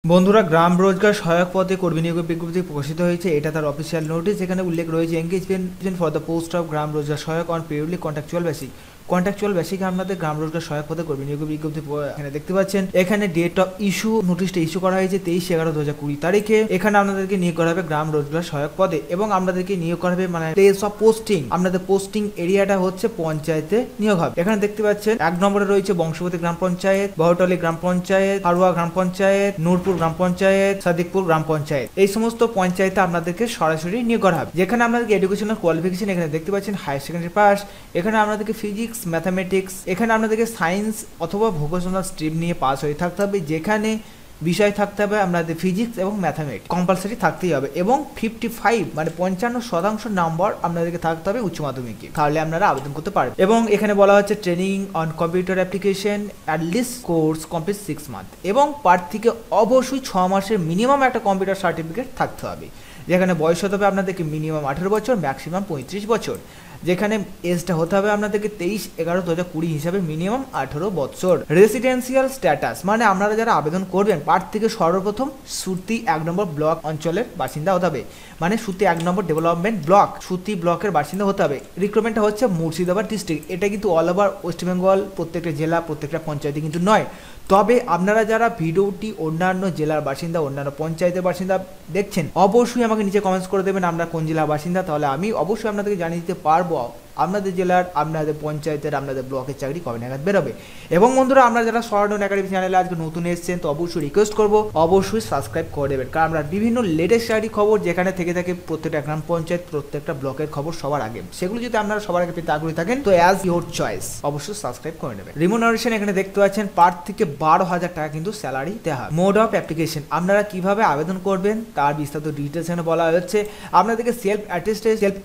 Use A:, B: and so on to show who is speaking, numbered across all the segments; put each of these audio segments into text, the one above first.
A: বন্ধুরা, গ্রাম রোজগার সহায়ক পদে কর্মী নিয়োগের বিজ্ঞপ্তি প্রকাশিত হয়েছে। এটা তার অফিসিয়াল নোটিশ। এখানে উল্লেখ রয়েছে engagement for the post of Gram Rozgar Sahayak on purely contractual basic. Contractual বেসিকে আপনাদের গ্রাম রোজগার সহায়ক পদে কর্মী নিয়োগের বিজ্ঞপ্তি এখানে দেখতে পাচ্ছেন। এখানে ডেট অফ ইস্যু নোটিশটা ইস্যু করা হয়েছে 23/11/2020 তারিখে। এখানে আপনাদেরকে নিয়োগ করা হবে গ্রাম রোজগার সহায়ক পদে এবং আপনাদেরকে নিয়োগ করা হবে মানে প্লেস অফ পোস্টিং, আপনাদের পোস্টিং এরিয়াটা হচ্ছে পঞ্চায়েতে নিয়োগ হবে। এখানে দেখতে পাচ্ছেন 1 নম্বরে রয়েছে বংশবতী গ্রাম পঞ্চায়েত, বহটলি গ্রাম পঞ্চায়েত, হারুয়া গ্রাম পঞ্চায়েত, নূরপুর গ্রাম পঞ্চায়েত, সাদিকপুর গ্রাম পঞ্চায়েত। এই সমস্ত পঞ্চায়েতে আপনাদেরকে সরাসরি নিয়োগ করা হবে। যেখানে আপনাদেরকে এডুকেশনাল কোয়ালিফিকেশন এখানে দেখতে পাচ্ছেন হায়ার সেকেন্ডারি পাস। এখানে আপনাদেরকে ফিজিক্স, ম্যাথামেটিক্স, এখানে আপনাদেরকে সায়েন্স অথবা ভোকেশনাল স্ট্রিম নিয়ে পাস হয়ে থাকতে হবে। যেখানে বিষয় থাকতে হবে আপনাদের ফিজিক্স এবং ম্যাথামেটিক্স কম্পালসারি থাকতেই হবে এবং 55 মানে 55% নাম্বার আপনাদেরকে থাকতে হবে উচ্চ মাধ্যমিকে, তাহলে আপনারা আবেদন করতে পারবেন। এবং এখানে বলা হচ্ছে training on computer application at least course complete 6 month এবং প্রার্থীকে অবশ্যই 6 মাসের মিনিমাম একটা কম্পিউটার সার্টিফিকেট থাকতে হবে। যেখানে বয়স হতে হবে আপনাদেরকে মিনিমাম 18 বছর, ম্যাক্সিমাম 35 বছর। যেখানে এজটা হতে হবে আপনাদেরকে 23/11/2020 হিসাবে মিনিমাম 18 বছর। রেসিডেন্সিয়াল স্ট্যাটাস মানে আপনারা যারা আবেদন করবেন প্রার্থীকে সর্বপ্রথম সুতি 1 নম্বর ব্লক অঞ্চলের বাসিন্দা হতে হবে, মানে সুতি 1 নম্বর ডেভেলপমেন্ট ব্লক সুতি ব্লকের বাসিন্দা হতে হবে। রিক্রুটমেন্টটা হচ্ছে মুর্শিদাবাদ ডিস্ট্রিক্ট। এটা কিন্তু অল ওভার ওয়েস্ট বেঙ্গল প্রত্যেকটা জেলা প্রত্যেকটা পঞ্চায়েতে কিন্তু নয়। তবে আপনারা যারা ভিডিওটি অন্যান্য জেলার বাসিন্দা অন্যান্য পঞ্চায়েতের বাসিন্দা দেখছেন অবশ্যই আমাকে নিচে কমেন্টস করে দেবেন আপনারা কোন জেলার বাসিন্দা, তাহলে আমি অবশ্যই আপনাদেরকে জানিয়ে দিতে পারবো আপনাদের জেলার, আপনাদের পঞ্চায়েতের, আপনাদের ব্লকের চাকরি কবে নাগাদ বেরোবে। এবং বন্ধুরা, আমরা যারা স্বর্ণ একাডেমি চ্যানেলে আজকে নতুন এসেছেন তো অবশ্যই রিকোয়েস্ট করবো অবশ্যই সাবস্ক্রাইব করে দেবেন, কারণ আমরা বিভিন্ন লেটেস্ট চাকরি খবর যেখানে থেকে থাকে প্রত্যেকটা গ্রাম পঞ্চায়েত প্রত্যেকটা ব্লকের খবর সবার আগে, সেগুলো যদি আপনারা সবার আগে পেতে আগ্রহী থাকেন তো অ্যাজ ইউর চয়েস অবশ্যই সাবস্ক্রাইব করে নেবেন। রিমুনারেশন এখানে দেখতে পাচ্ছেন প্রার্থীকে 12,000 টাকা কিন্তু স্যালারি দেওয়া হয়। মোড অফ অ্যাপ্লিকেশন আপনারা কিভাবে আবেদন করবেন তার বিস্তারিত ডিটেলস এখানে বলা হচ্ছে। আপনাদেরকে সেলফ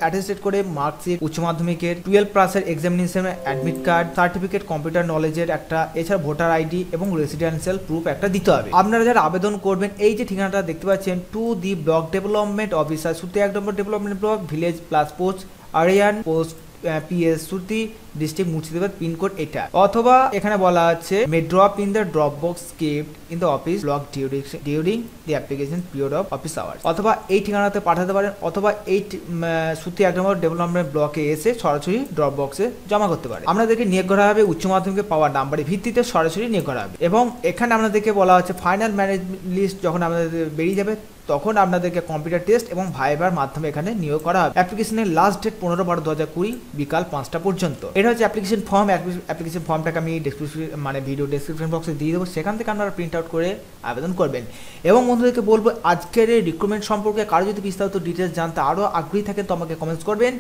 A: অ্যাটেস্টেড করে মার্কশিট, উচ্চ মাধ্যমিকের 12 প্লাসের examination admit card, certificate computer নলেজের একটা, এছাড়া ভোটার আইডি এবং রেসিডেন্সিয়াল প্রুফ একটা দিতে হবে। আপনারা যারা আবেদন করবেন এই যে ঠিকানাটা দেখতে পাচ্ছেন to the block development officer Suti 1 number development block village plus post Arian post PS Suti district Murshidabad pin code এটা, অথবা এখানে বলা আছে may drop in the drop box kept in the office block during the application period of office hours, অথবা এই ঠিকানাতে পাঠাতে পারেন, অথবা এই সুতি 1 নম্বর ডেভেলপমেন্ট ব্লকে এসে সরাসরি ড্রপ বক্সে জমা করতে পারে। আপনাদেরকে নিয়োগ করা হবে উচ্চ মাধ্যমিকে পাওয়ার নাম্বারের ভিত্তিতে সরাসরি নিয়োগ করা হবে। এবং এখানে আপনাদেরকে বলা হচ্ছে ফাইনাল ম্যানেজ লিস্ট যখন আপনাদের বেরিয়ে যাবে তখন আপনাদেরকে কম্পিউটার টেস্ট এবং ভাইবার মাধ্যমে এখানে নিয়োগ করা হবে। অ্যাপ্লিকেশনের লাস্ট ডেট 15/12/2020 বিকাল 5টা পর্যন্ত। এটা হচ্ছে অ্যাপ্লিকেশন ফর্ম। অ্যাপ্লিকেশন ফর্মটাকে আমি ভিডিও ডেসক্রিপশন বক্সে দিয়ে দেবো, সেখান থেকে আপনারা প্রিন্ট আউট করে আবেদন করবেন। এবং বন্ধুদেরকে বলবো আজকের এই রিক্রুটমেন্ট সম্পর্কে কারো যদি বিস্তারিত ডিটেলস জানতে আরও আগ্রহী থাকেন তো আমাকে কমেন্টস করবেন,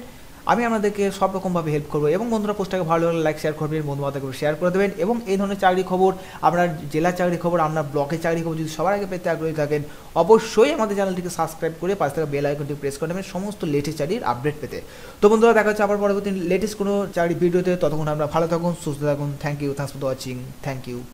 A: আমি আপনাদেরকে সব রকমভাবে হেল্প করবো। এবং বন্ধুরা, পোস্টটাকে ভালো লাগলে লাইক শেয়ার করবেন, বন্ধু বান্ধবকে শেয়ার করে দেবেন। এবং এই ধরনের চাকরি খবর, আপনার জেলার চাকরি খবর, আপনার ব্লকের চাকরি খবর যদি সবার আগে পেতে আগ্রহী থাকেন অবশ্যই আমাদের চ্যানেলটিকে সাবস্ক্রাইব করে পাশে থাকা বেল আইকনটি প্রেস করে নেবেন সমস্ত লেটেস্ট চাকরির আপডেট পেতে। তো বন্ধুরা, দেখা হচ্ছে আবার পরবর্তী লেটেস্ট কোনো চাকরি ভিডিওতে। ততক্ষণ আমরা ভালো থাকুন, সুস্থ থাকুন। Thank you for watching. Thank you.